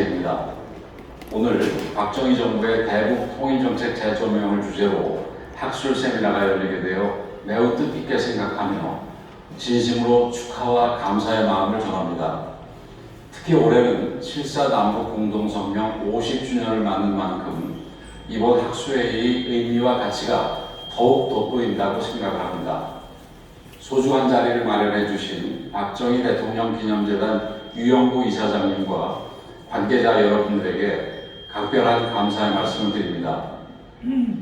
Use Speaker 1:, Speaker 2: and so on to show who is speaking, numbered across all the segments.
Speaker 1: 이사입니다. 오늘 박정희 정부의 대북 통일정책 재조명을 주제로 학술 세미나가 열리게 되어 매우 뜻깊게 생각하며 진심으로 축하와 감사의 마음을 전합니다. 특히 올해는 7.4 남북 공동성명 50주년을 맞는 만큼 이번 학술회의의 의미와 가치가 더욱 돋보인다고 생각합니다. 소중한 자리를 마련해 주신 박정희 대통령 기념재단 유영구 이사장님과 관계자 여러분들에게 각별한 감사의 말씀을 드립니다.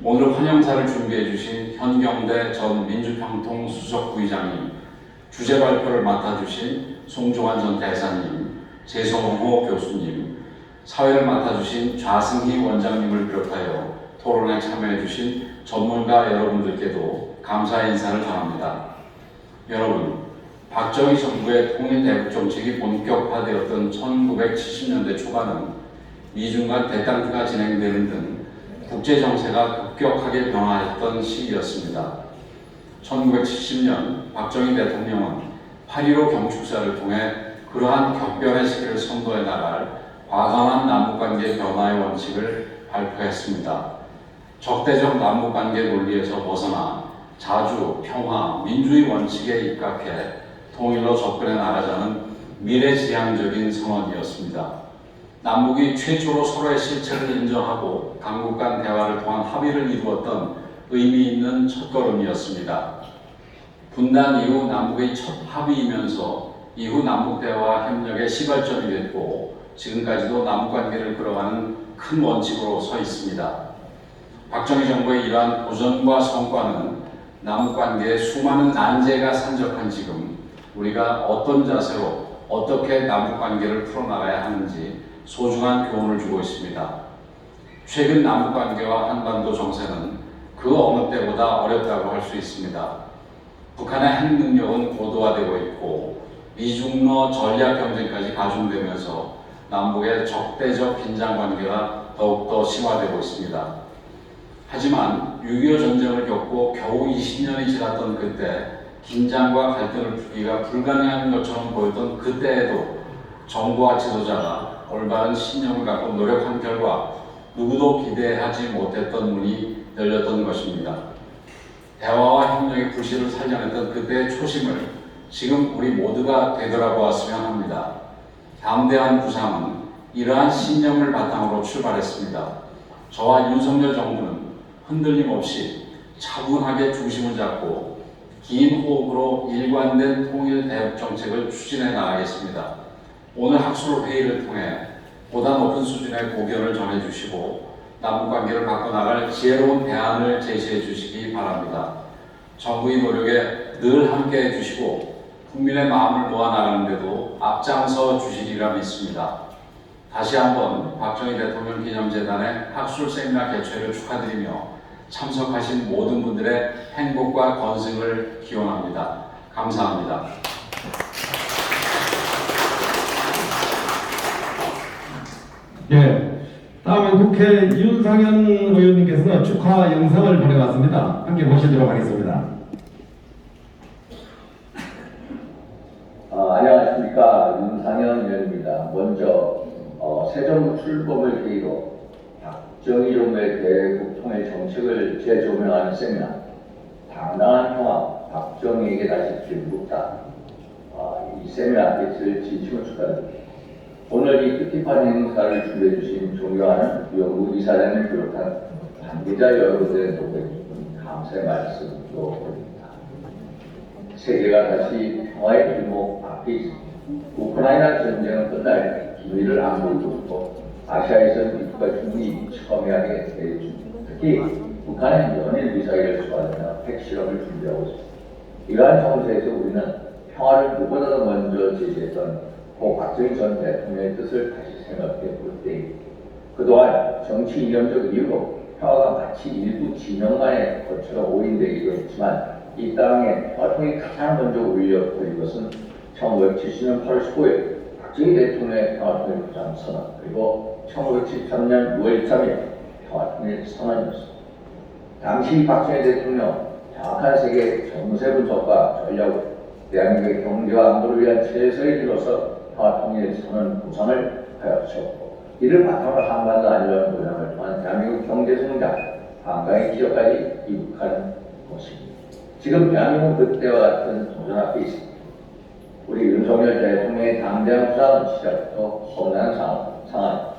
Speaker 1: 오늘 환영사를 준비해 주신 현경대 전 민주평통 수석부의장님, 주제 발표를 맡아주신 송종환 전 대사님, 재성호 교수님, 사회를 맡아주신 좌승희 원장님을 비롯하여 토론에 참여해 주신 전문가 여러분들께도 감사의 인사를 전합니다. 여러분, 박정희 정부의 통일 대북 정책이 본격화되었던 1970년대 초반은 미중 간 대담가 진행되는 등 국제 정세가 급격하게 변화했던 시기였습니다. 1970년 박정희 대통령은 8.15 경축사를 통해 그러한 격변의 시기를 선도해 나갈 과감한 남북관계 변화의 원칙을 발표했습니다. 적대적 남북관계 논리에서 벗어나 자주, 평화, 민주의 원칙에 입각해 통일로 접근해 나가자는 미래지향적인 선언이었습니다. 남북이 최초로 서로의 실체를 인정하고 강국 간 대화를 통한 합의를 이루었던 의미 있는 첫걸음이었습니다. 분단 이후 남북의 첫 합의이면서 이후 남북대화 협력의 시발점이 됐고 지금까지도 남북관계를 끌어가는 큰 원칙으로 서 있습니다. 박정희 정부의 이러한 도전과 성과는 남북관계에 수많은 난제가 산적한 지금 우리가 어떤 자세로 어떻게 남북관계를 풀어나가야 하는지 소중한 교훈을 주고 있습니다. 최근 남북관계와 한반도 정세는 그 어느 때보다 어렵다고 할 수 있습니다. 북한의 핵 능력은 고도화되고 있고 미중러 전략 경쟁까지 가중되면서 남북의 적대적 긴장 관계가 더욱더 심화되고 있습니다. 하지만 6.25 전쟁을 겪고 겨우 20년이 지났던 그때 긴장과 갈등을 풀기가 불가능한 것처럼 보였던 그때에도 정부와 지도자가 올바른 신념을 갖고 노력한 결과 누구도 기대하지 못했던 문이 열렸던 것입니다. 대화와 협력의 불씨를 살려냈던 그때의 초심을 지금 우리 모두가 되돌아보았으면 합니다. 담대한 부상은 이러한 신념을 바탕으로 출발했습니다. 저와 윤석열 정부는 흔들림 없이 차분하게 중심을 잡고 긴 호흡으로 일관된 통일 대북 정책을 추진해 나가겠습니다. 오늘 학술 회의를 통해 보다 높은 수준의 고견을 전해주시고 남북관계를 바꿔나갈 지혜로운 대안을 제시해 주시기 바랍니다. 정부의 노력에 늘 함께해 주시고 국민의 마음을 모아나가는 데도 앞장서 주시리라 믿습니다. 다시 한번 박정희 대통령 기념재단의 학술 세미나 개최를 축하드리며 참석하신 모든 분들의 행복과 건승을 기원합니다. 감사합니다.
Speaker 2: 네, 다음은 국회 윤상현 의원님께서 축하 영상을 보내왔습니다. 함께 보시도록 하겠습니다.
Speaker 3: 안녕하십니까, 윤상현 의원입니다. 먼저 새 정부 출범을 계기로 박정희 정부의 대북 통일 정책을 재조명하는 세미나 당당한 평화 박정희에게 다시 기울다, 이 세미나 개최를 진심으로 축하드립니다. 오늘 이 뜻깊은 행사를 준비해 주신 존경하는 유영구 이사장을 비롯한 관계자 여러분들의 노력에 감사의 말씀도 드립니다. 세계가 다시 평화의 길목 앞에 있습니다. 우크라이나 전쟁은 끝날 기미를 안 보이고 있고 아시아에서는 미국과 중국이 첨예하게 대립중입니다. 특히 북한은 연일 미사일을 쏘아내며 핵실험을 준비하고 있습니다. 이러한 정세에서 우리는 평화를 누구보다도 먼저 제시했던 고 박정희 전 대통령의 뜻을 다시 생각해 볼 때입니다. 그동안 정치 이념적 이유로 평화가 마치 일부 진영만의 거처로 오인되기도 했지만 이 땅에 평화통이 가장 먼저 울려 퍼진 것은 1970년 8월 15일 박정희 대통령의 평화통일 부장 선언, 그리고 1973년 6월 3일 평화통일 선언이었습니다. 당시 박정희 대통령 정확한 세계 정세 분석과 전략으로 대한민국의 경제와 안보를 위한 최선의 길로서 평화통일 선언 구상을 하였고 이를 바탕으로 한반도 안전 보장을 통한 대한민국 경제 성장, 한강의 지역까지 이룩하는 것입니다. 지금 대한민국 그때와 같은 도전 앞에 있습니다. 우리 윤석열 대통령의 당대한 부상은 시작부터 험난한 상황.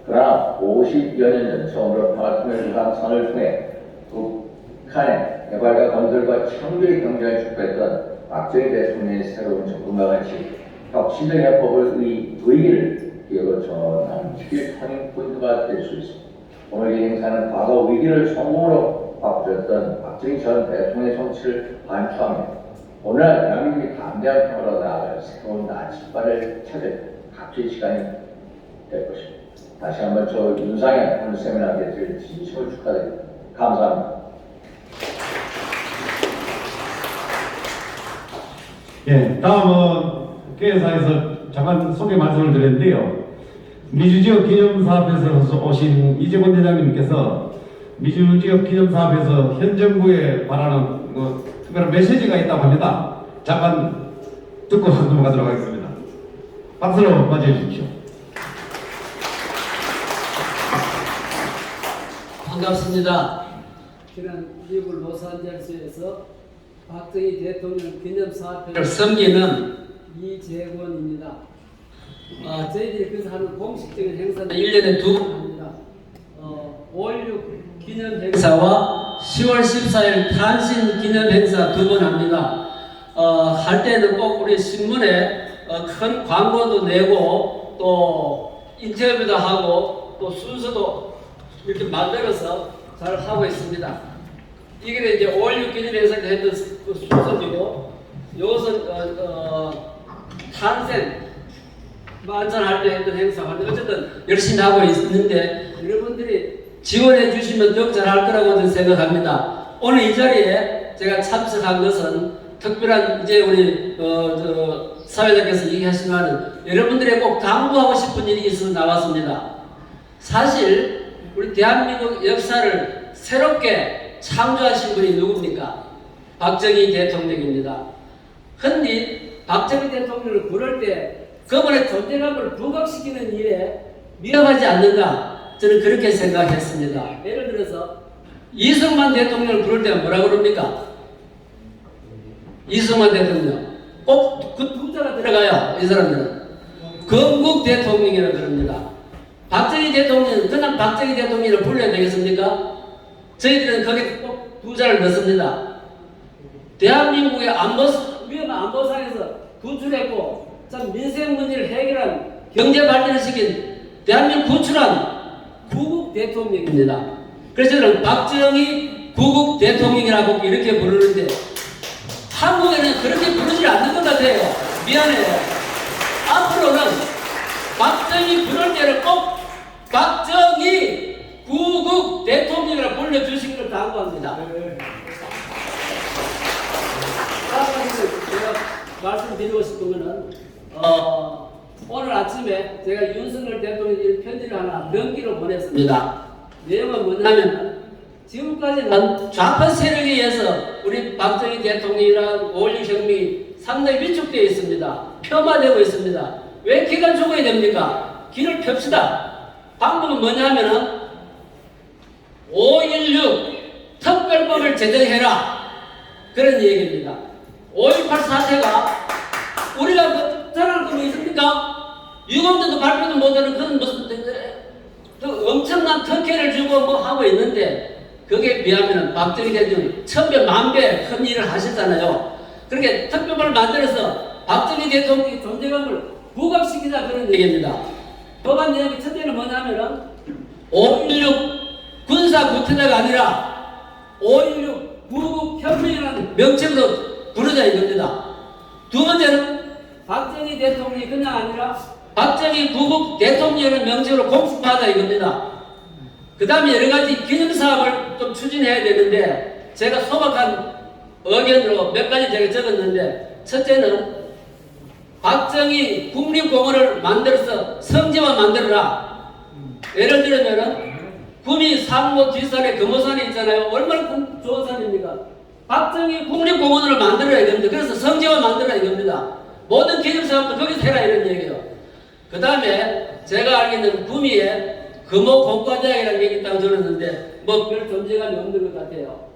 Speaker 3: 그러나 50여 년 전 처음으로 평화통일 부상선을 통해 북한의 개발과 건설과 창조의 경제를 축소했던 박정희 대통령의 새로운 접근과 같이 혁신적 해법을 의의를 기억으로 전환하는 터닝포인트가 될 수 있습니다. 오늘 이 행사는 과거 위기를 성공으로 바꾸었던 박정희 전 대통령의 정치를 반추하며 오늘날 대한민국이 담대한 평화로 나아갈 새로운 나침반을 찾을 값진 시간이 될 것입니다. 다시 한번 저 윤상현 오늘 세미나 게스트를 진심으로 축하드립니다. 감사합니다.
Speaker 2: 예, 다음은 개회사에서 잠깐 소개 말씀을 드렸는데요. 미주지역 기념사업에서 오신 이재권 대장님께서 미주지역 기념사업에서 현 정부에 바라는 특별한 메시지가 있다고 합니다. 잠깐 듣고 넘어가도록 하겠습니다. 박수로 맞이해 주십시오.
Speaker 4: 반갑습니다. 저는 미국 로스앤젤레스에서 박정희 대통령 기념사업회를 섬기는 이재권입니다. 저희들이 그래서 하는 공식적인 행사는 1년에 2번 합니다. 5.16 기념 행사와 10월 14일 탄신 기념 행사 2번 합니다. 할 때는 꼭 우리 신문에 큰 광고도 내고 또 인터뷰도 하고 또 순서도 이렇게 만들어서 잘 하고 있습니다. 이게 이제 5.16 기념 행사를 했던 그 순서이고, 이것은 탄생 만찬할 때 했던 행사인데 어쨌든 열심히 하고 있는데 여러분들이 지원해 주시면 더 잘할 거라고 저는 생각합니다. 오늘 이 자리에 제가 참석한 것은 특별한 이제 우리 사회자께서 얘기하시지만 여러분들의 꼭 당부하고 싶은 일이 있어서 나왔습니다. 사실 우리 대한민국 역사를 새롭게 창조하신 분이 누굽니까? 박정희 대통령입니다. 흔히 박정희 대통령을 부를 때 그분의 존재감을 부각시키는 일에 위험하지 않는가? 저는 그렇게 생각했습니다. 예를 들어서 이승만 대통령을 부를 때 뭐라 그럽니까? 이승만 대통령 꼭 그 두자가 들어가요. 이 사람들은 건국 대통령이라고 그럽니다. 박정희 대통령은 그냥 박정희 대통령을 불러야 되겠습니까? 저희들은 거기에 꼭 두자를 넣습니다. 대한민국의 위험한 안보상에서 구출했고 참 민생 문제를 해결한 경제 발전을 시킨 대한민국 구출한 구국 대통령입니다. 그래서 저는 박정희 구국 대통령이라고 이렇게 부르는데 한국에는 그렇게 부르지 않는 것 같아요. 미안해요. 앞으로는 박정희 부를 때는 꼭 박정희 구국 대통령이라고 불러주신 걸 당부합니다. 제가 말씀드리고 싶은 것은 오늘 아침에 제가 윤석열 대통령 편지를 하나 명기로 보냈습니다. 내용은 뭐냐면 지금까지는 좌파 세력에 의해서 우리 박정희 대통령이랑 5.16 혁명이 상당히 위축되어 있습니다. 폄하되고 있습니다. 왜 기가 죽어야 됩니까? 길을 펴시다. 방법은 뭐냐면은 5.16 특별법을 제정해라. 그런 얘기입니다. 5.18 사태가 우리가 잘할 거 뭐 있습니까? 유공자도 발표도 못하는 그런 무슨 엄청난 특혜를 주고 뭐 하고 있는데 거기에 비하면 박정희 대통령이 천배 만배 큰 일을 하셨잖아요. 그렇게 특별법을 만들어서 박정희 대통령의 존재감을 부각시키자 그런 얘기입니다. 법안 내용의 첫째는 뭐냐면은 5.16 군사 구태자가 아니라 5.16 구국 혁명이라는 명칭으로 부르자 이겁니다. 두 번째는 박정희 대통령이 그냥 아니라 박정희 구국 대통령을 명칭으로 공식화하자 이겁니다. 그 다음에 여러 가지 기념사업을 좀 추진해야 되는데 제가 소박한 의견으로 몇 가지 제가 적었는데 첫째는 박정희 국립공원을 만들어서 성지화 만들어라. 예를 들면은 구미 상무 뒷산에 금호산이 있잖아요. 얼마나 큰 좋은 산입니까? 박정희 국립공원을 만들어야 이겁니다. 그래서 성지화 만들어야 이겁니다. 모든 기념사업도 거기서 해라 이런 얘기예요. 그 다음에 제가 알기는 구미에 금호 공과대학이라는 게 있다고 들었는데 뭐 별 존재감이 없는 것 같아요.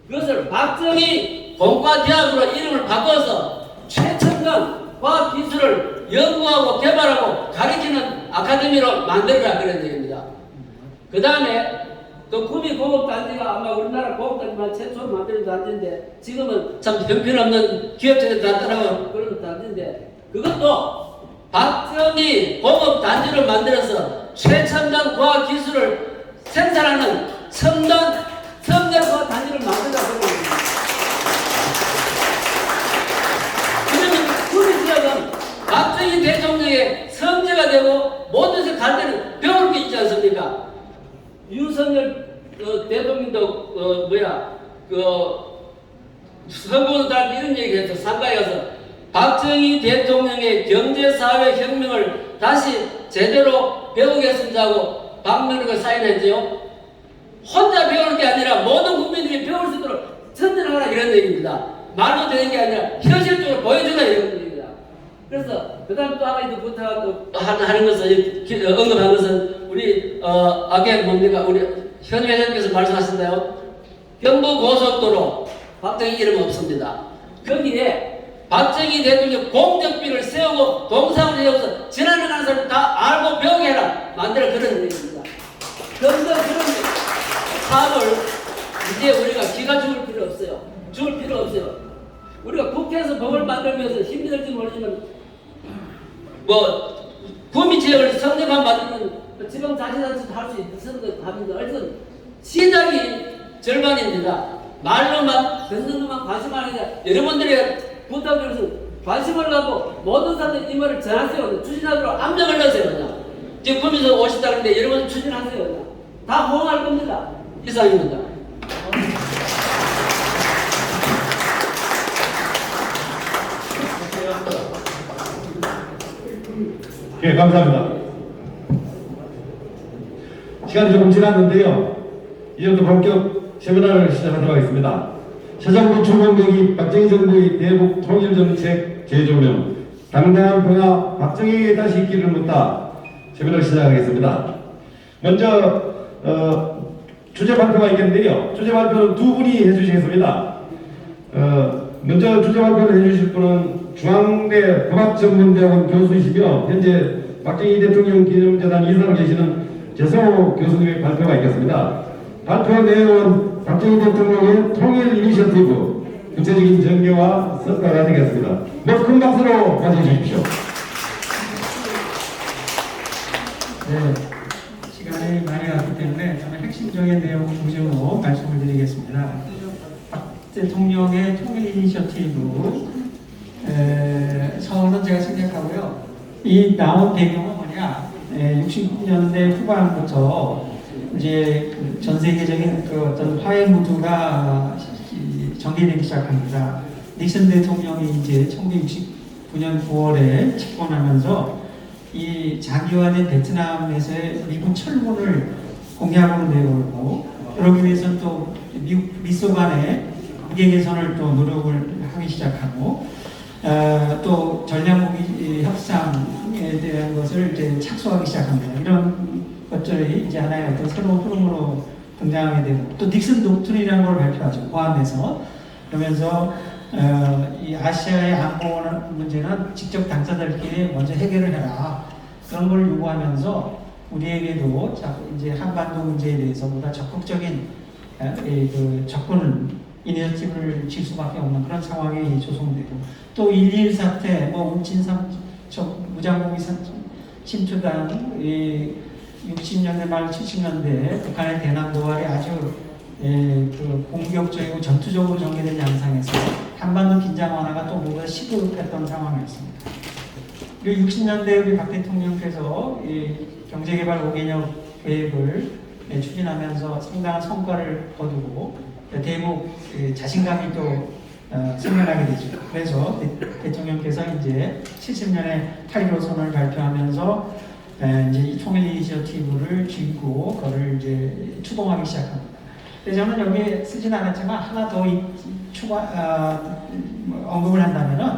Speaker 4: 그것을 박정희 공과대학으로 이름을 바꿔서 최첨단 과학기술을 연구하고 개발하고 가르치는 아카데미로 만들어라 그런 얘기입니다. 그 다음에 또 구미 공업단지가 아마 우리나라 공업단지만 최초로 만드는 단지인데 지금은 참 형편없는 기업체들 단지라고 그런 단지인데 그것도 박정희 공업단지를 만들어서 최첨단 과학기술을 생산하는 첨단 과학단지를 만들자 그런 겁니다. 그러면 구미 지역은 박정희 대통령의 성지가 되고 모든 것을 갈 때는 배울 게 있지 않습니까? 윤석열 대통령도 선거도 다 이런 얘기했죠. 상가에 가서 박정희 대통령의 경제사회혁명을 다시 제대로 배우겠습니다 하고 방명록을 사인했지요. 혼자 배우는 게 아니라 모든 국민들이 배울 수 있도록 전진하라 이런 얘기입니다. 말로 되는 게 아니라 현실적으로 보여주라 이런 얘기입니다. 그래서 그 다음 또 하나 부탁 또 하는 것은 언급한 것은 우리 아까 뭡니까 우리 현 회장께서 말씀하신다요. 경부 고속도로 박정희 이름 없습니다. 거기에 박정희 대통령 공적비를 세우고 동상을 세워서 지나가는 사람 다 알고 배우게 해라 만들어 그런 얘기입니다. 그런 사업을 이제 우리가 기가 죽을 필요 없어요. 죽을 필요 없어요. 우리가 국회에서 법을 만들면서 힘이 들지 모르지만 구미 지역을 성대만 만들면 지방자치단체도 할 수 있는 것 합니다. 어쨌든 시작이 절반입니다. 말로만 전선도만 관심을 하니까 여러분들의 부탁드려서 관심을 갖고 모든 사람들 이 말을 전하세요. 추진하도록 압력을 넣으세요. 그냥. 지금 구미에서 오신다는데 여러분 추진하세요. 그냥. 다 호응할 겁니다. 이상입니다.
Speaker 2: 예, 감사합니다. 시간이 조금 지났는데요. 이제부터 본격 세미나를 시작하도록 하겠습니다. 새 정부 출범되기 박정희 정부의 대북 통일정책 재조명, 당당한 평화 박정희에게 다시 길을 묻다 세미나를 시작하겠습니다. 먼저 주제 발표가 있겠는데요. 주제 발표는 두 분이 해주시겠습니다. 먼저 주제 발표를 해주실 분은 중앙대 법학전문대학원 교수이시며 현재 박정희 대통령 기념재단 이사로 계시는 재성호 교수님의 발표가 있겠습니다. 발표 내용은 박정희 대통령의 통일 이니셔티브 구체적인 전개와 성과가 되겠습니다. 큰 박수로 맞이해 주십시오.
Speaker 5: 네, 시간이 많이 갔기 때문에 저는 핵심적인 내용 위주로 말씀을 드리겠습니다. 박 대통령의 통일 이니셔티브 서울은 제가 생각하고요. 이 나온 배경은 뭐냐? 60년대 후반부터 이제 전 세계적인 그 어떤 화해 무드가 전개되기 시작합니다. 닉슨 대통령이 이제 1969년 9월에 집권하면서 이 장기화된 베트남에서의 미국 철군을 공약으로 내걸고 그러기 위해서는 또 미소 간의 관계 개선을 또 노력을 하기 시작하고 또 전략무기 협상에 대한 것을 이제 착수하기 시작합니다. 이런 것들이 이제 하나의 어떤 새로운 흐름으로 등장하게 되고 또 닉슨 독트린이라는 걸 발표하죠. 포함해서 그러면서 이 아시아의 안보 문제는 직접 당사자들끼리 먼저 해결을 해라 그런 걸 요구하면서 우리에게도 이제 한반도 문제에 대해서 보다 적극적인 그 접근 이니셔티브를 칠 수밖에 없는 그런 상황이 조성되고 또 1.1 사태, 운친 무장무기 침투당 60년대 말 70년대 북한의 대남 도발이 아주 그 공격적이고 전투적으로 전개된 양상에서 한반도 긴장 완화가 또 모두 시급했던 상황이었습니다. 그리고 60년대 우리 박 대통령께서 경제개발 5개년 계획을 추진하면서 상당한 성과를 거두고 대북 자신감이 또 생겨나게 되죠. 그래서 대통령께서 이제 70년에 8.15선을 발표하면서 이제 통일 이니셔티브를 쥐고 그거를 이제 추동하기 시작합니다. 그래서 저는 여기에 쓰진 않았지만 하나 더 추가 언급을 한다면은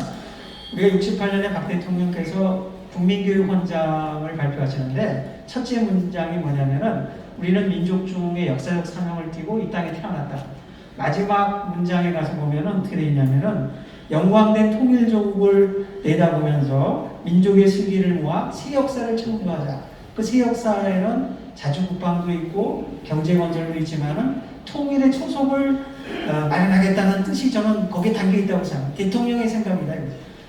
Speaker 5: 우리가 68년에 박 대통령께서 국민교육헌장을 발표하시는데 첫째 문장이 뭐냐면은 우리는 민족 중의 역사적 사명을 띠고 이 땅에 태어났다. 마지막 문장에 가서 보면은 어떻게 되어 있냐면은 영광된 통일조국을 내다보면서 민족의 슬기를 모아 새 역사를 창조하자. 그 새 역사에는 자주국방도 있고 경제건설도 있지만은 통일의 초석을 마련하겠다는 뜻이 저는 거기에 담겨 있다고 생각합니다. 대통령의 생각입니다.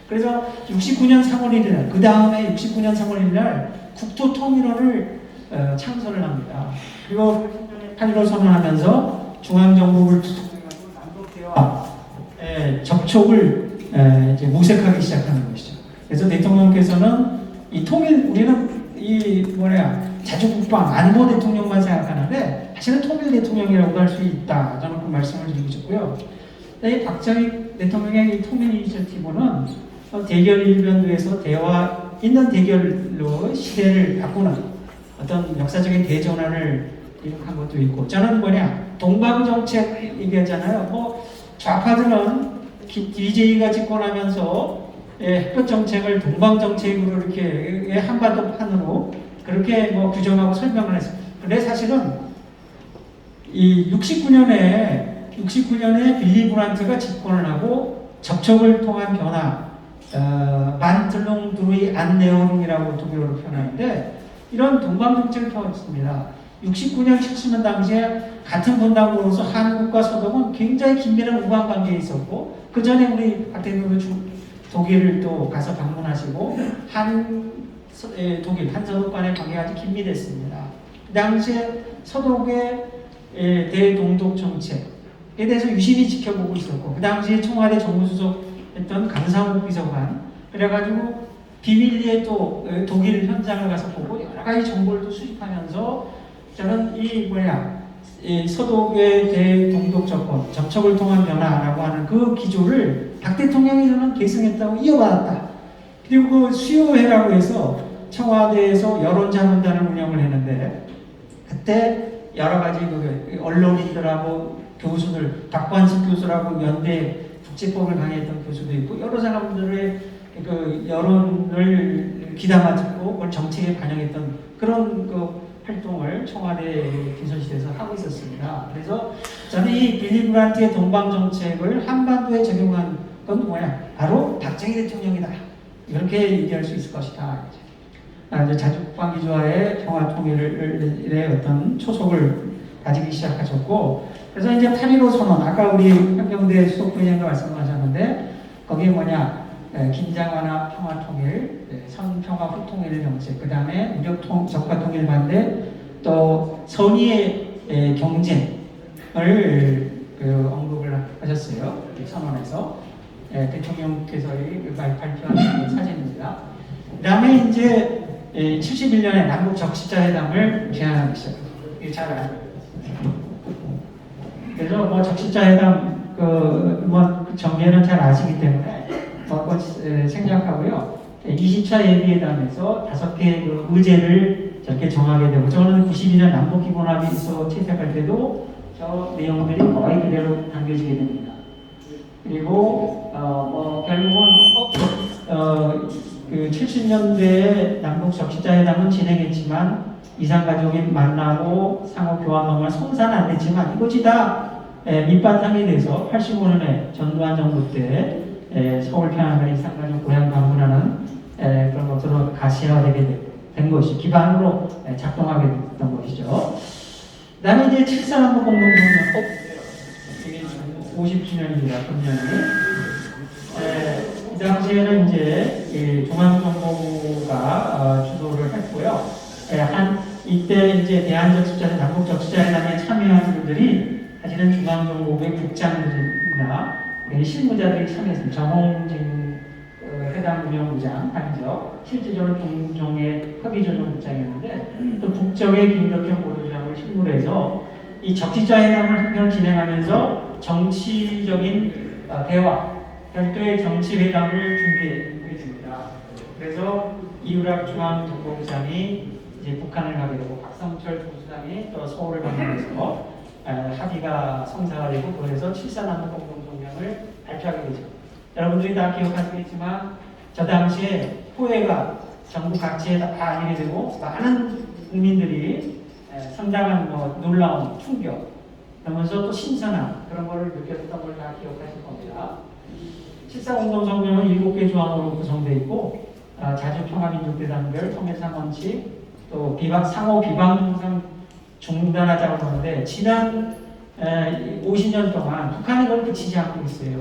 Speaker 5: 그래서 69년 3월 1일 날, 그 다음에 69년 3월 1일 날 국토통일원을 창설을 합니다. 그리고 8.15 선언하면서 중앙정부를 남북대화 접촉을 이제 모색하기 시작하는 것이죠. 그래서 대통령께서는 이 통일, 우리는 자주국방 안보 대통령만 생각하는데 사실은 통일 대통령이라고도 할 수 있다. 저는 그 말씀을 드리고 싶고요. 이 박정희 대통령의 이 통일 이니셔티브는 대결 일변도에서 대화 있는 대결로 시대를 바꾸는 어떤 역사적인 대전환을 이룩한 것도 있고, 저는 동방정책 얘기하잖아요. 좌파들은 DJ가 집권하면서 햇볕정책을 동방정책으로 이렇게 한반도판으로 그렇게 규정하고 설명을 했습니다. 근데 사실은 이 69년에 빌리 브란트가 집권을 하고 접촉을 통한 변화, 만틀롱두루이 안네오링이라고 독일어로 표현하는데 이런 동방정책을 펴왔습니다. 69년 70년 당시에 같은 분당으로서 한국과 서독은 굉장히 긴밀한 우방 관계에 있었고, 그 전에 우리 박 대통령도 독일을 또 가서 방문하시고 독일 한서독 간의 관계가 아주 긴밀했습니다. 그 당시에 서독의 대동독 정책에 대해서 유심히 지켜보고 있었고, 그 당시에 청와대 정무수석 했던 강상욱 비서관, 그래가지고 비밀리에 또 독일 현장을 가서 보고 여러 가지 정보를 또 수집하면서 저는 이 서독의 대동독 접권, 접촉을 통한 변화라고 하는 그 기조를 박 대통령이 저는 계승했다고 이어받았다. 그리고 그 수요회라고 해서 청와대에서 여론자문단을 운영을 했는데 그때 여러 가지 언론인들하고 교수들, 박관식 교수라고 연대 국제법을 강의했던 교수도 있고 여러 사람들의 그 여론을 귀담아 듣고 그걸 정책에 반영했던 그런 활동을 청와대 비서실에서 하고 있었습니다. 그래서 저는 이 빌리 브란트의 동방정책을 한반도에 적용한 건 바로 박정희 대통령이다. 이렇게 얘기할 수 있을 것이다. 이제 자주국방기조화의 평화통일의 어떤 초석을 가지기 시작하셨고, 그래서 이제 8.15 선언, 아까 우리 한경대 수석부위원과 말씀하셨는데 거기에 긴장 완화 평화통일, 선평화 후통일 정책, 그 다음에 무력 적화통일 반대, 또 선의의 경쟁을 언급을 하셨어요. 선언에서 대통령께서 발표한 사진입니다. 그 다음에 이제 71년에 남북 적시자회담을 제안하기 시작합니다. 이게 잘 알아요. 그래서 적시자회담 정례는 잘 아시기 때문에 생략하고요. 20차 예비회담에서 5개의 의제를 저렇게 정하게 되고, 저는 92년 남북기본합의서 채택할 때도 저 내용들이 거의 그대로 담겨지게 됩니다. 그리고 결국은 70년대에 남북 적시자회담은 진행했지만 이산가족이 만나고 상호 교환 방법을 성사는 안 됐지만 이것이 다 밑바탕이 돼서 85년에 전두환 정부 때 서울 평양을 이산가족 고향 방문하는 그런 것으로 가시화되게 된 것이 기반으로 작동하게 됐던 것이죠. 그 다음에 이제 7.3 공동성명, 이게 50주년입니다. 금년이. 이 당시에는 이제 중앙정보부가 주도를 했고요. 이때 이제 대한적시자회, 남북적시자회담에 참여한 분들이 사실은 중앙정보부의 국장들이나 실무자들이 참여했습니다. 정홍진 회담운영부장, 한적, 실질적으로 종종의 협의조정국장이었는데 또 국정의 김덕현 보도장을 실무로 해서 이 적시자회담을 한편 진행하면서 정치적인 대화, 별도의 정치회담을 준비했습니다. 그래서 이우락 중앙정보부장이 이제 북한을 가게 되고 박성철 부수장이 또 서울을 방문해서 합의가 성사가 되고, 그래서 7.4 공동성명을 발표하게 되죠. 여러분들이 다 기억하시겠지만 저 당시에 포회가 전국 각지에 다 알리게 되고 많은 국민들이 상당한 놀라운 충격 그러면서 또 신선한 그런 거를 느꼈던 걸 다 기억하실 겁니다. 7.4공동성명은 7개 조항으로 구성되어 있고 자주평화민족대단결, 통일상원칙, 또 상호 비방 중단하자고 하는데 지난 50년 동안 북한이 그걸 그치지 않고 있어요.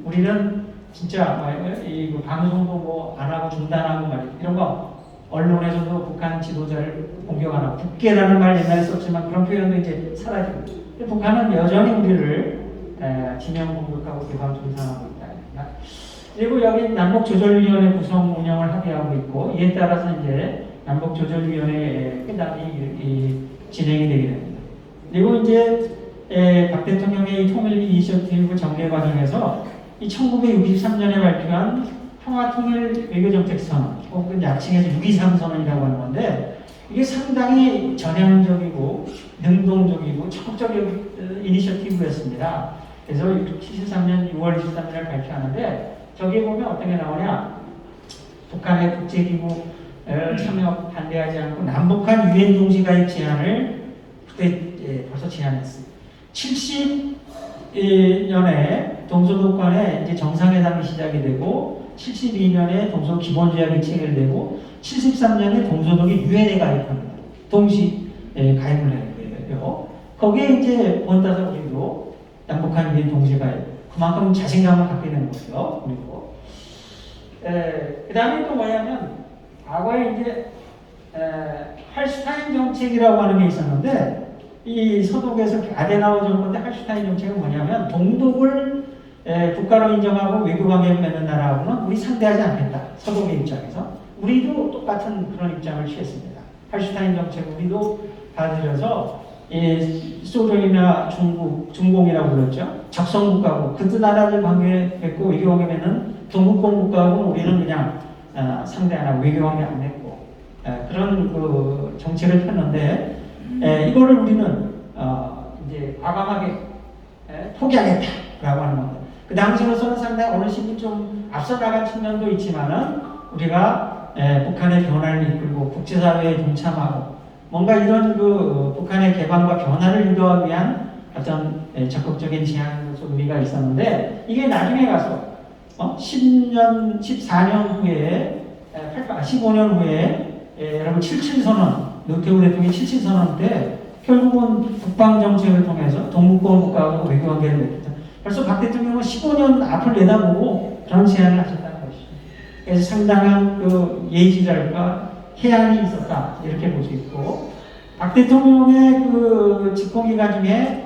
Speaker 5: 우리는 진짜 이 방송도 안 하고 중단하고 이런 거 언론에서도 북한 지도자를 공격 안 하고 북계라는 말 옛날에 썼지만 그런 표현도 이제 사라지고 북한은 여전히 우리를 지명 공격하고 비방 중단하고 있다. 그리고 여기 남북조절위원회 구성 운영을 합의하고 있고 이에 따라서 이제 남북조절위원회 회담이 진행이 되게 됩니다. 그리고 이제 박 대통령의 통일 이니셔티브 전개 과정에서 이 1963년에 발표한 평화통일 외교정책선언 혹은 약칭해서 6.23 선언이라고 하는 건데 이게 상당히 전향적이고 능동적이고 적극적인 이니셔티브였습니다. 그래서 73년 6월 23일을 발표하는데 저기에 보면 어떤 게 나오냐 북한의 국제기구 참여 반대하지 않고 남북한 유엔 동시 가입 제안을 그때 벌써 제안했어요. 70년에 동서독 간에 이제 정상회담이 시작이 되고 72년에 동서 기본조약이 체결되고 73년에 동서독이 유엔에 가입합니다. 동시 가입을 해요. 거기에 이제 본따서 우리도 남북한 유엔 동시 가입 그만큼 자신감을 갖게 되는 거죠. 그리고 그 다음에 또 뭐냐면 과거에 이제 할슈타인 정책이라고 하는 게 있었는데 이 서독에서 아데나우 정권때 할슈타인 정책은 뭐냐면 동독을 국가로 인정하고 외교관계를 맺는 나라하고는 우리 상대하지 않겠다. 서독의 입장에서 우리도 똑같은 그런 입장을 취했습니다. 할슈타인 정책 우리도 받아들여서 소련이나 중공이라고 불렀죠. 적성국가고 그 나라들 관계 맺고 외교관계 맺는 동국공 국가하고는 우리는 그냥 상대 안 하고 외교관계 안 맺고 그런 그 정책을 폈는데 이거를 우리는 이제 과감하게 포기하겠다라고 하는 겁니다. 그 당시로서는 상당히 어느 시기 좀 앞서 나간 측면도 있지만은 우리가 북한의 변화를 이끌고 국제사회에 동참하고 뭔가 이런 그 북한의 개방과 변화를 유도하기 위한 어떤 적극적인 제안으로서 의미가 있었는데 이게 나중에 가서 10년, 14년 후에 15년 후에 여러분 77선언 노태우 대통령의 77선언 때 결국은 국방정책을 통해서 동북권 국가하고 외교관계를 맺었다. 벌써 박 대통령은 15년 앞을 내다보고 그런 제안을 하셨다는 것이죠. 그래서 상당한 그 예의지랄과 해안이 있었다 이렇게 볼 수 있고 박 대통령의 그 집권기간 중에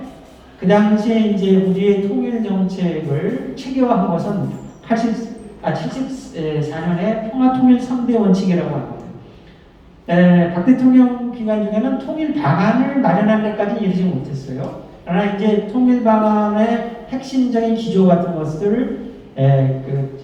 Speaker 5: 그 당시에 이제 우리의 통일 정책을 체계화한 것은 74년에 평화통일 3대 원칙이라고 합니다. 박 대통령 기간 중에는 통일 방안을 마련할 때까지 이르지 못했어요. 그러나 이제 통일 방안의 핵심적인 기조 같은 것들을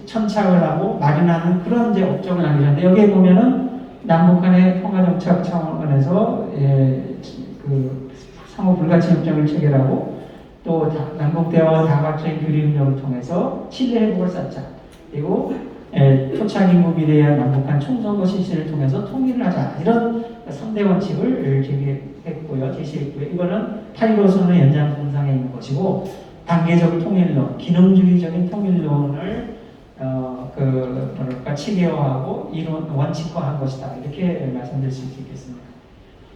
Speaker 5: 천착을 하고 마련하는 그런 이제 업적을 남기셨는데 여기에 보면은 남북한의 평화정착 차원에서 그 상호 불가침 협정을 체결하고 또 남북대화와 다각적인 교류 협력을 통해서 신뢰 회복을 쌓자. 그리고 토착 인구 비례한 남북한 총선거 실시를 통해서 통일을 하자. 이런 3대 원칙을 제시했고요. 이거는 8.15선의 연장선상에 있는 것이고 단계적 통일론, 기능주의적인 통일론을 체계화하고 이론 원칙화한 것이다. 이렇게 말씀드릴 수 있겠습니다.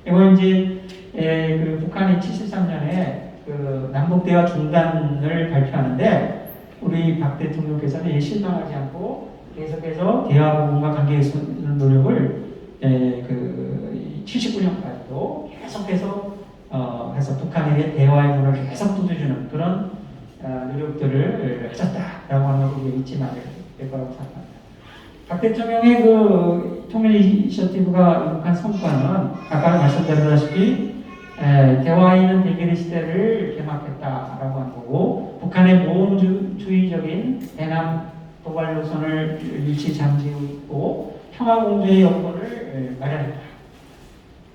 Speaker 5: 그리고 이제 그 북한이 73년에 그 남북대화 중단을 발표하는데 우리 박 대통령께서는 실망하지 않고 계속해서 대화 부분과 관계 개선 노력을 79년까지도 계속해서 해서 북한에게 대화의 문을 계속 두드리는 그런 노력들을 하셨다라고 하는 것도 잊지 말아야 될 거라고 생각합니다. 박 대통령의 그 통일 이니셔티브가 이룩한 성과는 아까 말씀드렸다시피 대화에 있는 대결의 시대를 개막했다라고 하는 거고 북한의 모험주의적인 대남 도발 노선을 일치 잠재우고 평화공조의 여건을 마련했다.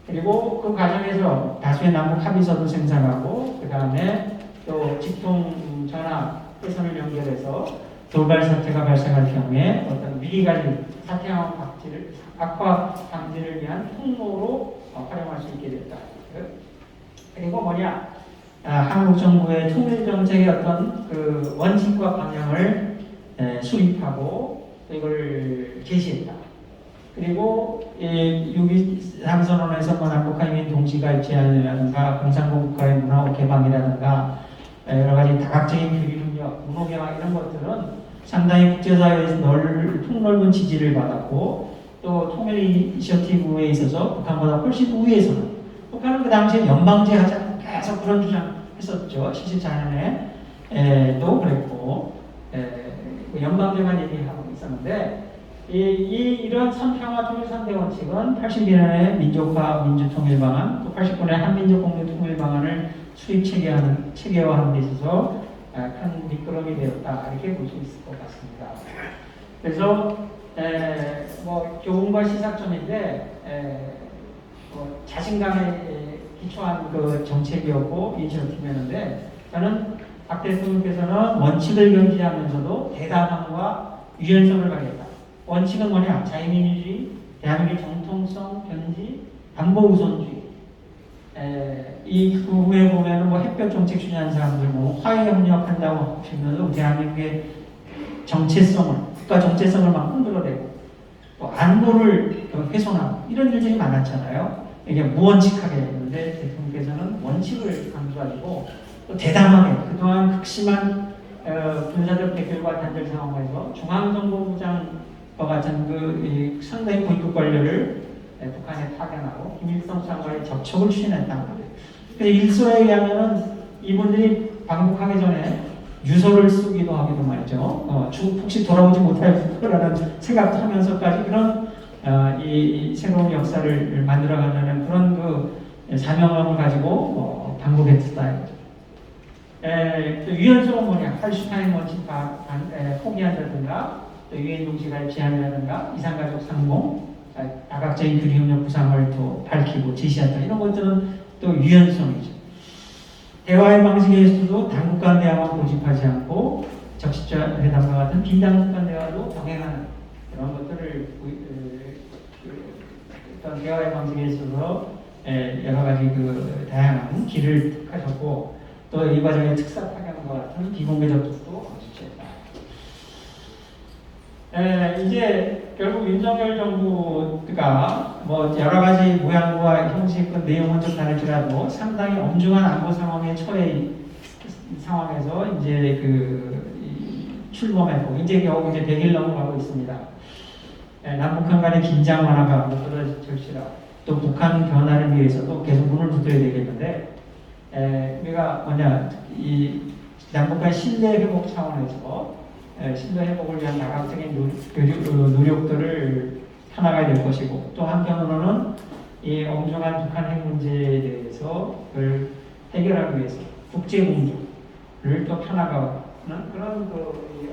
Speaker 5: 그리고 그 과정에서 다수의 남북 합의서도 생산하고 그 다음에 또 직통 전화 회선을 연결해서 돌발 사태가 발생할 경우에 어떤 위기관리 사태와 악화 방지를 위한 통로로 활용할 수 있게 됐다. 그리고 뭐냐? 한국 정부의 통일 정책의 어떤 그 원칙과 방향을 수립하고 또 이걸 제시했다. 그리고 6.2 3선언에서 뭐 남북한민 동시가입 제한이라든가 공산국가의 문화 개방이라든가 여러 가지 다각적인 교류 협력, 문호 개방 이런 것들은 상당히 국제사회에서 폭넓은 지지를 받았고 또 통일 이니셔티브에 있어서 북한보다 훨씬 우위에서는 북한은 그 당시에 연방제 하자 계속 그런 주장했었죠. 74년에 또 그랬고 연방제만 얘기하고 있었는데 이런 선평화 통일 3대 원칙은 82년에 민족화 민주통일 방안 또 89년에 한민족 공동 통일 방안을 수립 체계화하는 데 있어서 큰 미끄럼이 되었다 이렇게 볼 수 있을 것 같습니다. 그래서 뭐 교훈과 시사점인데 자신감에 기초한 그 정책이었고 이니셔티브였는데 저는 박 대통령께서는 원칙을 견지하면서도 대담함과 유연성을 발휘했다. 원칙은 뭐냐? 자유민주주의, 대한민국 정통성, 견지, 안보 우선주의. 이 후에 보면은 뭐 햇볕 정책 추진하는 사람들 뭐 화해 협력한다고 하시면서 대한민국의 정체성을 국가 정체성을 막 흔들어대고 또 안보를 훼손하고 이런 일들이 많았잖아요. 이게 무원칙하게 했는데 대통령께서는 원칙을 강조하시고 또 대담하게 그동안 극심한 군사적 대결과 단절 상황에서 중앙정보부장과 같은 그 상당히 고위급 관료를 북한에 파견하고 김일성 수상과의 접촉을 추진했다는 거예요. 그래서 일소에 의하면은 이분들이 방북하기 전에 유서를 쓰기도 하기도 말이죠. 혹시 돌아오지 못할 거라는 생각도 하면서까지 그런 이 새로운 역사를 만들어가는 그런 그 사명감을 가지고 방북했다. 또 유연성은 뭐냐? 80타임 원칙 포기한다든가 또 유엔 동시가입 제한이라든가 이산가족 상봉 다각적인 교류협력 구상을 또 밝히고 제시한다. 이런 것들은 또 유연성이죠. 대화의 방식에서도 당국 간 대화만 고집하지 않고 적시자 회담과 같은 비당국 간 대화도 병행하는 그런 것들을 어떤 대화의 방식에 있어서 여러 가지 그 다양한 길을 택하셨고 또 이 과정의 특사 파견과 같은 비공개 접촉도 실시했다. 이제 결국 윤석열 정부가 뭐 여러 가지 모양과 형식, 그 내용은 좀 다를지라도 상당히 엄중한 안보 상황에 처해 상황에서 이제 출범했고 이제 겨우 이제 100일 넘어가고 있습니다. 남북한 간의 긴장 완화가 무엇보다 또 북한 변화를 위해서도 계속 문을 두드려야 되겠는데 우리가 뭐냐 이 남북한 신뢰 회복 차원에서 신뢰 회복을 위한 다각적인 노력들을 펴나가야 될 것이고 또 한편으로는 이 엄중한 북한 핵 문제에 대해서 그걸 해결하기 위해서 국제 공조를 또 펴나가는 그런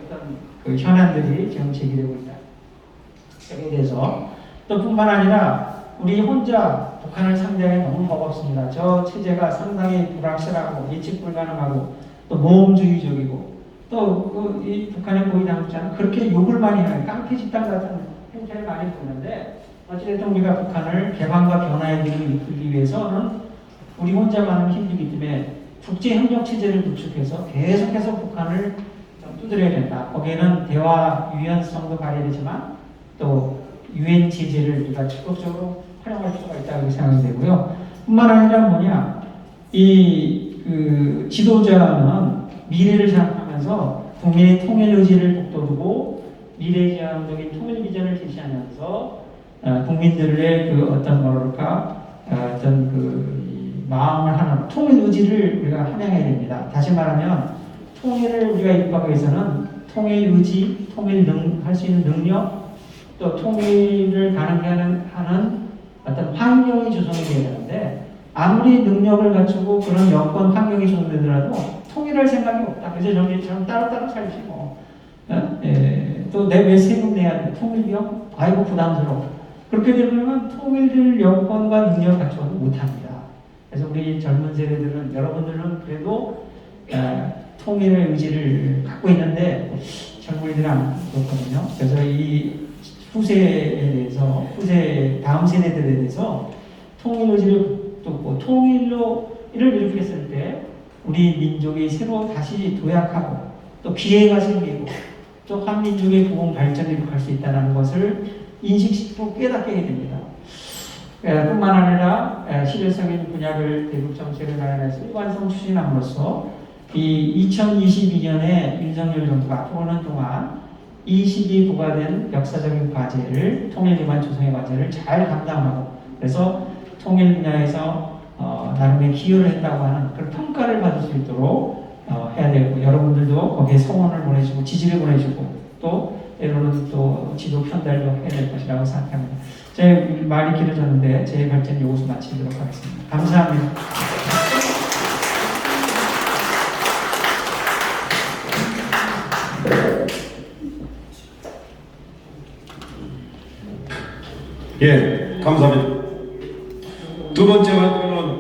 Speaker 5: 어떤 현안들이 지금 제기되고 있다. 여기에 대해서 또 뿐만 아니라 우리 혼자 북한을 상대하기 너무 버겁습니다. 저 체제가 상당히 불확실하고 예측 불가능하고 또 모험주의적이고 또 이 북한의 고위 당국자는 그렇게 욕을 많이 해요. 깡패 집단 같은 행태를 많이 보는데 어찌됐든 우리가 북한을 개방과 변화의 길을 이끌기 위해서는 우리 혼자만은 힘들기 때문에 국제협력 체제를 구축해서 계속해서 북한을 두드려야 된다. 거기에는 대화 유연성도 발휘되지만 또 유엔 체제를 우리가 적극적으로 활용할 필요가 있다고 생각이 되고요. 뿐만 아니라 뭐냐 지도자는 미래를 생각하면서 국민의 통일 의지를 북돋우고 미래지향적인 통일 비전을 제시하면서 국민들의 마음을 하나 통일 의지를 우리가 함양해야 됩니다. 다시 말하면 통일을 우리가 이룩하기 위해서는 통일 의지, 할 수 있는 능력, 또 통일을 가능하게 하는 어떤 환경이 조성이 되어야 되는데 아무리 능력을 갖추고 그런 여건 환경이 조성되더라도 통일할 생각이 없다. 그래서 저는 따로따로 살지 뭐. 또 왜 세금 내야 돼? 통일비용? 아이고 부담스러워. 그렇게 되면 통일될 여건과 능력을 갖추어도 못합니다. 그래서 우리 젊은 세대들은 여러분들은 그래도 통일의 의지를 갖고 있는데 젊은이들은 안 그렇거든요. 그래서 이 후세에 대해서 다음 세대들에 대해서 통일 의지를 돋고 통일로 이를 일으켰을 때 우리 민족이 새로 다시 도약하고 또 기회가 생기고 또 한민족의 부흥 발전을 이룩할 수 있다는 것을 인식시키고 깨닫게 됩니다. 뿐만 아니라 실효적인 분야별 대북 정책을 마련해서 일관성 추진함으로써 이 2022년에 윤석열 정부가 앞으로 오는 동안 20이 부과된 역사적인 과제를 통일 기반 조성의 과제를 잘 감당하고 그래서 통일 분야에서 나름의 기여를 했다고 하는 그런 평가를 받을 수 있도록 해야 되고 여러분들도 거기에 성원을 보내주고 지지를 보내주고 또 때로는 또 지도 편달도 해야 될 것이라고 생각합니다. 제 말이 길어졌는데 제 발제는 여기서 마치도록 하겠습니다. 감사합니다.
Speaker 2: 예, 감사합니다. 두 번째 발표는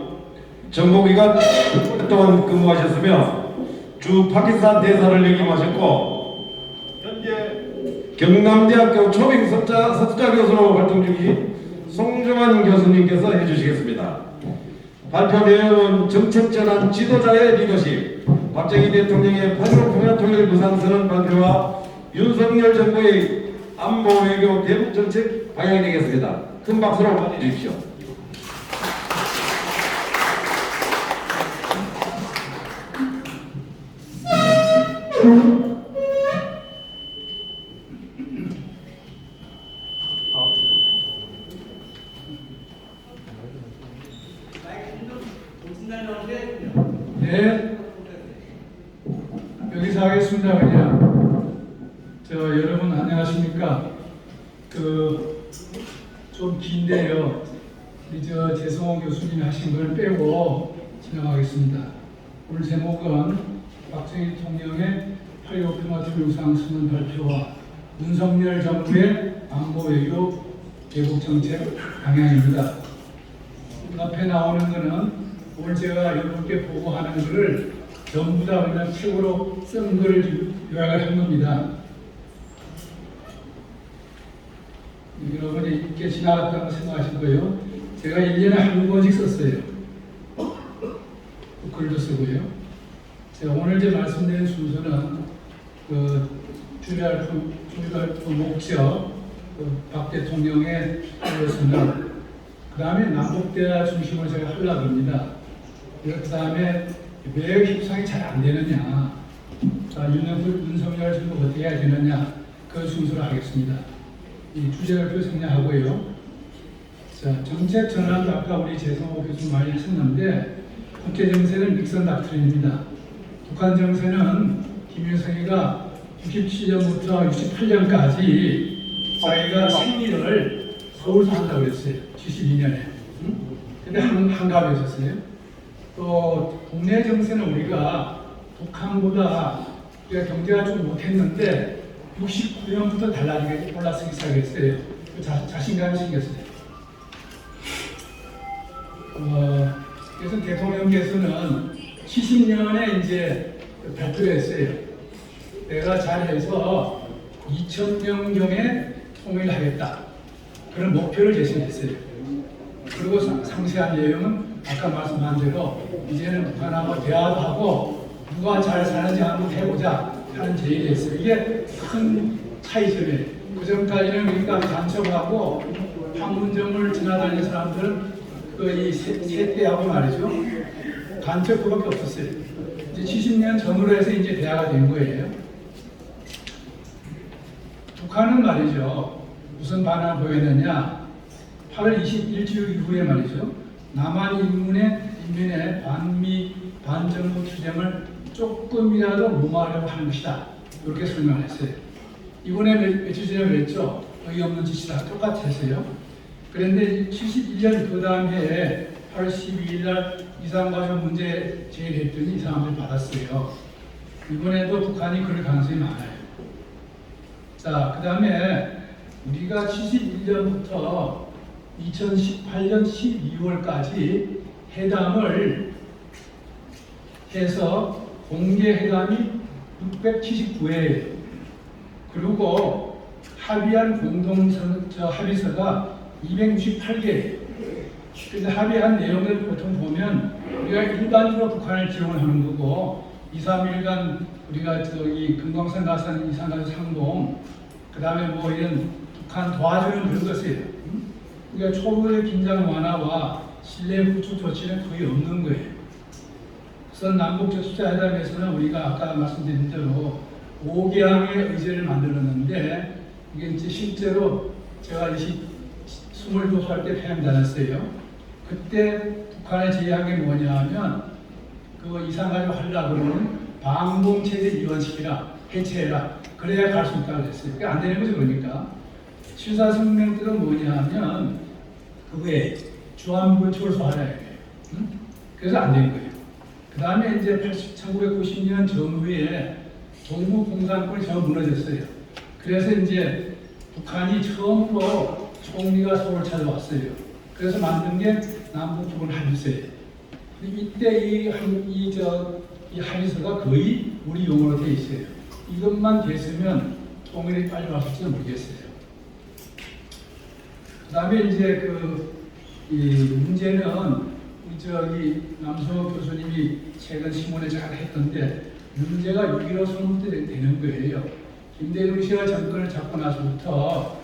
Speaker 2: 정보기관 동안 근무하셨으며 주 파키스탄 대사를 역임하셨고 현재 경남대학교 초빙석자 교수로 활동 중이신 송정환 교수님께서 해주시겠습니다. 발표 내용은 정책전환 지도자의 리더십, 박정희 대통령의 8.15 평화통일 무상선언 발표와 윤석열 정부의 안보 외교 대북 정책 방향이 되겠습니다. 큰 박수로 맞이해 주십시오.
Speaker 6: 네, 여기서 하겠습니다. 그냥 여러분 안녕하십니까? 좀 긴데요. 우리 재성호 교수님 하신 걸 빼고 진행하겠습니다. 오늘 제목은 박정희 대통령의 8.15 평화통일무상 선언 발표와 윤석열 정부의 안보 외교 대북 정책 방향입니다. 앞에 나오는 거는 오늘 제가 여러분께 보고하는 것을 전부 다 그냥 책으로 쓴 것을 요약을 한 겁니다. 여러분이 이렇게 지나갔다고 생각하실 거예요. 제가 1년에 한 권씩 썼어요. 글도 쓰고요. 제가 오늘 말씀드린 순서는 주일발표 목적, 박 대통령의 선언, 그 다음에 남북대화 중심으로 제가 하려고 합니다. 그 다음에 왜 협상이 잘 안 되느냐, 윤석열 정부 어떻게 해야 되느냐, 그 순서로 하겠습니다. 이 주제발표 정리하고요. 자, 정책 전환도 아까 우리 재성호 교수님 많이 하셨는데, 국회 정세는 닉슨 닥트린입니다. 북한 정세는 김일성이가 67년부터 68년까지 자기가 생일을 서울서 한다고 그랬어요. 72년에. 근데 한갑이었어요. 또 국내 정세는 우리가 북한보다 우리가 경제가 좀 못했는데 69년부터 달라지게 올라서기 시작했어요. 자신감이 생겼어요. 그래서 대통령께서는 70년에 이제 발표를 했어요. 내가 잘해서 2000년경에 통일하겠다. 그런 목표를 제시했어요. 그리고 상세한 내용은 아까 말씀한 대로 이제는 북한하고 대화도 하고 누가 잘 사는지 한번 해보자 하는 제의를 했어요. 이게 큰 차이점이에요. 그 전까지는 우리가 간첩하고 판문점을 지나다니는 사람들은 이 세대하고 말이죠. 간첩 그밖에 없었어요. 이제 70년 전으로 해서 이제 대화가 된 거예요. 북한은 말이죠. 무슨 반응을 보였느냐. 8월 21일 이후에 말이죠. 남한 인민의 반미, 반정부 투쟁을 조금이라도 무마하려고 하는 것이다. 이렇게 설명을 했어요. 이번에 며칠 전에 그랬죠. 어이없는 짓이다. 똑같았어요. 그런데 71년 그 다음 해에 8월 12일 날 이산가족 문제 제기했더니 이 사람들 받았어요. 이번에도 북한이 그럴 가능성이 많아요. 자, 그 다음에 우리가 71년부터 2018년 12월까지 회담을 해서 공개 회담이 679회예요. 그리고 합의한 합의서가 268개. 그래서 합의한 내용을 보통 보면 우리가 일반적으로 북한을 지원하는 거고 2, 3일간 우리가 저기 금강산 가산 이산가서 상봉 그다음에 뭐 이런 북한 도와주는 그런 것이에요. 그러니까 초보의 긴장 완화와 신뢰 구축 조치는 거의 없는 거예요. 우선 남북 적수자회담에서는 우리가 아까 말씀드린 대로 5개항의 의제를 만들었는데 이게 이제 실제로 제가 22살 때 폐양 다녔어요. 그때 북한의 제의한 게 뭐냐 하면 그 이산가족 하려고 그러면 방공체제 이완시키라, 해체해라. 그래야 갈 수 있다고 그랬어요. 그게 안 되는 거죠, 그러니까. 실사성명 때는 뭐냐 하면 그거에 주한부를 철수하라 해요. 그래서 안 된 거예요. 그 다음에 이제 1990년 전후에 동북공산권이 전부 무너졌어요. 그래서 이제 북한이 처음으로 총리가 서울 찾아왔어요. 그래서 만든 게 남북부분 합의서예요. 이때 이 합의서가 거의 우리 용어로 되어 있어요. 이것만 됐으면 통일이 빨리 왔을지는 모르겠어요. 그 다음에 이제 이 문제는 저기 남성호 교수님이 최근 신문에 잘 했던데 문제가 6.15 선언 때 되는 거예요. 김대중 씨가 정권을 잡고 나서부터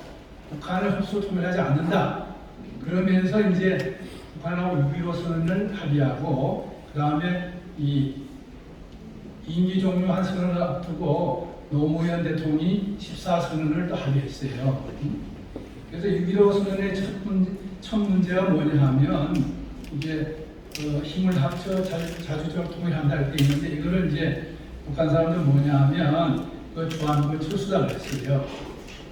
Speaker 6: 북한을 흡수 통일하지 않는다. 그러면서 이제 북한하고 6.15 선언을 합의하고 그 다음에 이 임기 종료한 선언을 앞두고 노무현 대통령이 14선언을 또 합의했어요. 그래서 6.15 선언의 첫 문제가 뭐냐 하면 이게 힘을 합쳐 자주적으로 통일한다 이렇게 있는데 이거를 이제 북한 사람들 뭐냐 하면 그 주한국을 철수다 그랬어요.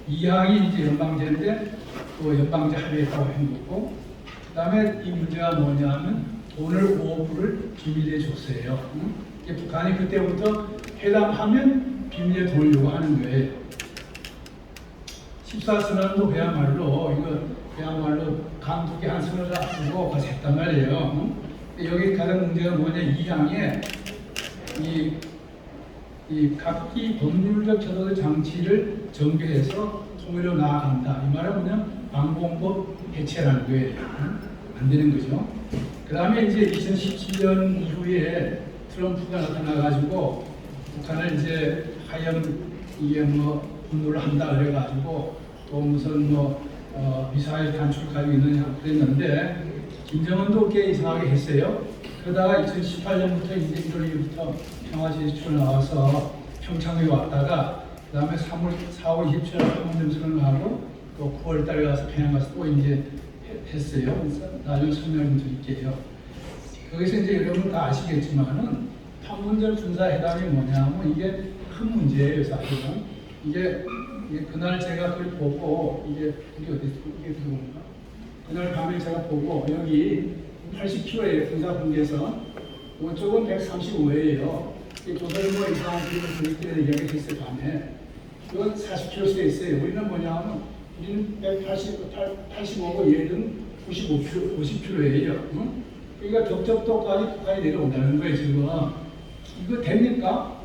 Speaker 6: 이항이 이제 연방제인데 그 연방제 합의했다고 한 거고 그 다음에 이 문제가 뭐냐 하면 돈을 5억불을 비밀리에 줬어요. 북한이 그때부터 회담하면 비밀리에 돈을 요구하는 거예요. 14선언도 그야말로 강두기 한 선언을 앞두고 가서 했단 말이에요. 여기 가장 문제가 뭐냐, 이 항에 이 각기 법률적 제도의 장치를 정비해서 통일로 나아간다. 이 말은 그냥 방공법 해체라는 거예요. 안 되는 거죠. 그 다음에 이제 2017년 이후에 트럼프가 나타나가지고 북한을 이제 하염 이게 뭐 분노를 한다 그래가지고 또 무슨 미사일 단축하고 있느냐 그랬는데 김정은도 꽤 이상하게 했어요. 그러다가 2018년부터 이제 1월 2일부터 평화제스처로 나와서 평창에 왔다가 그 다음에 4월 27일 판문점선언을 하고 또 9월 달에 가서 평양 가서 또 이제 했어요. 나중에 설명을 좀 드릴게요. 거기서 이제 여러분 다 아시겠지만은 판문점 군사회담이 뭐냐면 이게 큰 문제예요, 사실은. 이게 그날 제가 그걸 보고 이게 들어온가? 그날 밤에 제가 보고 여기 80km예요, 군사분계선. 이쪽은 135예요. 조선일보 이상 그들끼리 이야기했을 밤에 이건 40km 있어요. 우리는 뭐냐면 우리는 185고 얘는 50km예요. 응? 그러니까 격적도까지 북한이 내려온다는 거예요 지금. 이거 됩니까?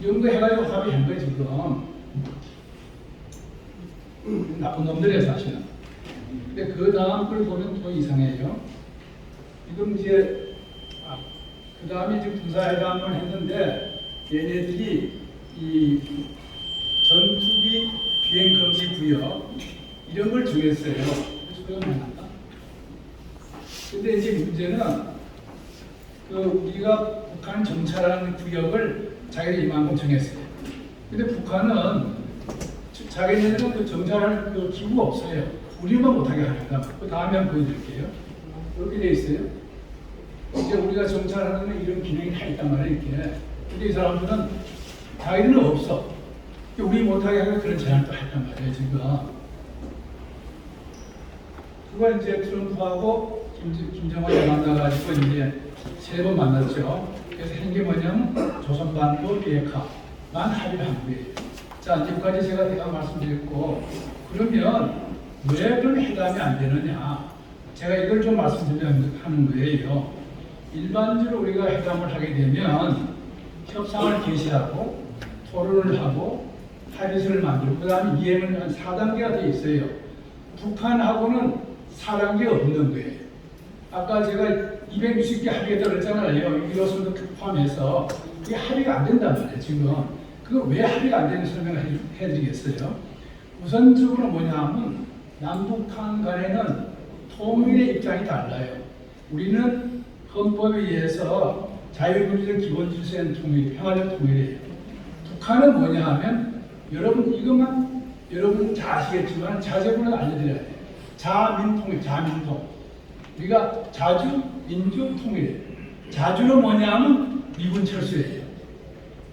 Speaker 6: 이 정도 해가지고 합의한 거예요 지금. 나쁜 놈들이에요 사실은. 근데 그 다음 걸 보면 더 이상해요. 지금 이제 그 다음에 지금 군사회담을 했는데 얘네들이 이 전투기 비행금지 구역 이런 걸 정했어요. 근데 이제 문제는 우리가 북한 정찰하는 구역을 자기들이 이만큼 정했어요. 근데 북한은 자기네들은 그 정찰할 그 기구가 없어요. 우리만 못하게 하니까. 그 다음에 한번 보여드릴게요. 이렇게 돼 있어요. 이제 우리가 정찰하는 이런 기능이 다 있단 말이에요, 이렇게. 근데 이 사람들은 자기들은 없어. 우리 못하게 하면 그런 제안을 또 했단 말이에요, 지금. 그걸 이제 트럼프하고 김정은이 만나가지고 이제 3번 만났죠. 그래서 한 게 뭐냐면 조선반도 비핵화만 합의를 한 거예요. 자, 여기까지 제가 대강 말씀드렸고, 그러면 왜 그런 회담이 안 되느냐? 제가 이걸 좀 말씀드리려고 하는 거예요. 일반적으로 우리가 회담을 하게 되면 협상을 개시하고 토론을 하고 합의서를 만들고 그다음에 이행은 한 4단계가 되어 있어요. 북한하고는 4단계가 없는 거예요. 아까 제가 260개 합의했다고 그랬잖아요. 이것도 포함해서 이게 합의가 안 된단 말이에요. 지금 그거 왜 합의가 안 되는지 설명을 해드리겠어요. 우선적으로 뭐냐면 남북한 간에는 통일의 입장이 달라요. 우리는 헌법에 의해서 자유민주적 기본 질서엔 통일, 평화적 통일이에요. 북한은 뭐냐 하면 여러분 이것만 여러분 다 아시겠지만 자제분은 알려드려야 돼요. 자민통일, 자민통. 우리가 자주, 민주, 통일이에요. 자주는 뭐냐 하면 미군 철수예요.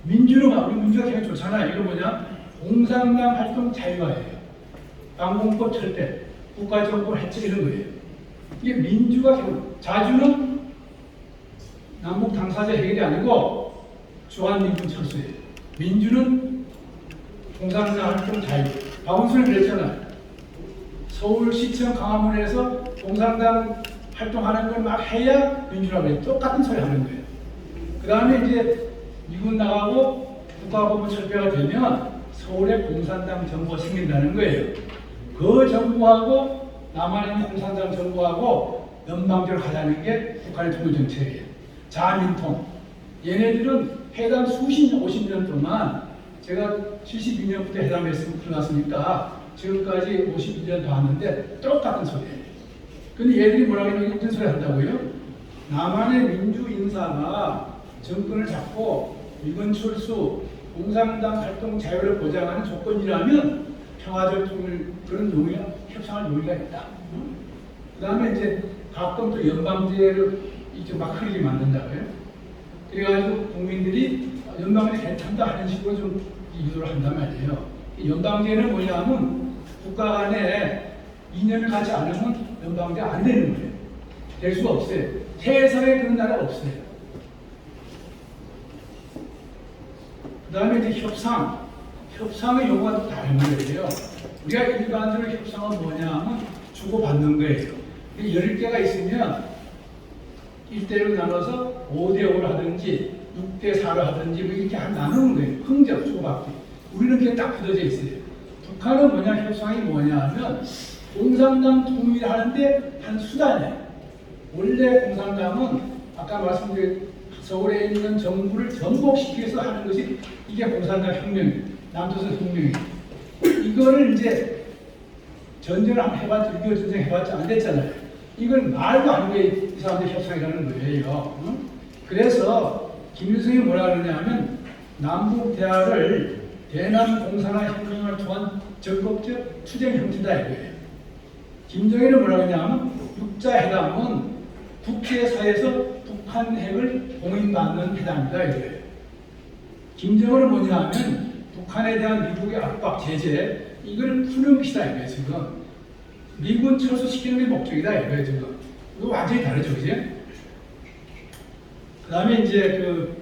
Speaker 6: 민주는 우리 민주가 굉장히 좋잖아요. 이거 뭐냐? 공산당 활동 자유화예요. 방공법 철폐, 국가정보 해체 이런 거예요. 이게 민주가 결국 자주는 남북 당사자 해결이 아니고 주한민군 철수예요. 민주는 공산당 활동 자유. 박원순이 그랬잖아요. 서울시청 광화문에서 공산당 활동하는 걸 막 해야 민주라고 해요. 똑같은 소리 하는 거예요. 그 다음에 이제 미군 나가고 국가법원 철폐가 되면 서울에 공산당 정부가 생긴다는 거예요. 그 정부하고 남한에 있는 공산당 정부하고 연방제로 가자는 게 북한의 통일 정책이에요. 자민통. 얘네들은 해당 수십 년, 50년 동안 제가 72년부터 해당했으면 끝났으니까 지금까지 52년 봤는데 똑같은 소리예요. 근데 얘들이 뭐라고 하냐면 무슨 소리 한다고요? 남한의 민주 인사가 정권을 잡고 미군 철수, 공산당 활동 자유를 보장하는 조건이라면 평화적 통일 그런 용의가 협상할 용의가 있다. 그 다음에 이제 가끔 또 연방제를 이제 막 흐리게 만든다고요. 그래가지고 국민들이 연방제 괜찮다 하는 식으로 좀 유도를 한단 말이에요. 연방제는 뭐냐면 국가 간에 이념을 갖지 않으면 연방제 안 되는 거예요. 될 수가 없어요. 세상에 그런 나라가 없어요. 그 다음에 이제 협상. 협상의 용어가 또 다른 거예요. 우리가 일반적으로 협상은 뭐냐 하면 주고받는 거예요. 10개가 있으면 1대1로 나눠서 5대5를 하든지 6대4를 하든지 뭐 이렇게 나누는 거예요. 흥정, 주고받기. 우리는 그게 딱 굳어져 있어요. 북한은 뭐냐, 협상이 뭐냐 하면 공산당 통일하는데 한 수단이에요. 원래 공산당은 아까 말씀드린 서울에 있는 정부를 전복시키기 위해서 하는 것이 이게 공산당 혁명이에요. 남조선 혁명이에요. 이거를 이제 전쟁을 한번 해봤자, 6.25 전쟁 해봤자 안 됐잖아요. 이걸 말도 안 돼, 이 사람들 협상이라는 거예요. 응? 그래서 김일성이 뭐라 그러냐 하면 남북 대화를 대남 공산화 혁명을 통한 적극적 투쟁 형태다 이거예요. 김정일은 뭐라 그러냐면 육자회담은 국제사회에서 북한 핵을 공인받는 회담이다 이거예요. 김정은은 뭐냐 하면 북한에 대한 미국의 압박, 제재 이걸 푸는 것이다 이거예요 지금. 미군 철수시키는 게 목적이다 이거예요 지금. 이거 완전히 다르죠 그지? 그 다음에 이제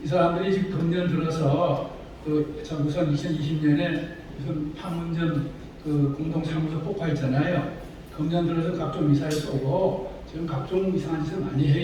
Speaker 6: 이 사람들이 지금 금년 들어서 우선 2020년에 무슨 판문점 공동사무소 폭파했잖아요. 금년 들어서 각종 미사일 쏘고 지금 각종 이상한 짓을 많이 해요.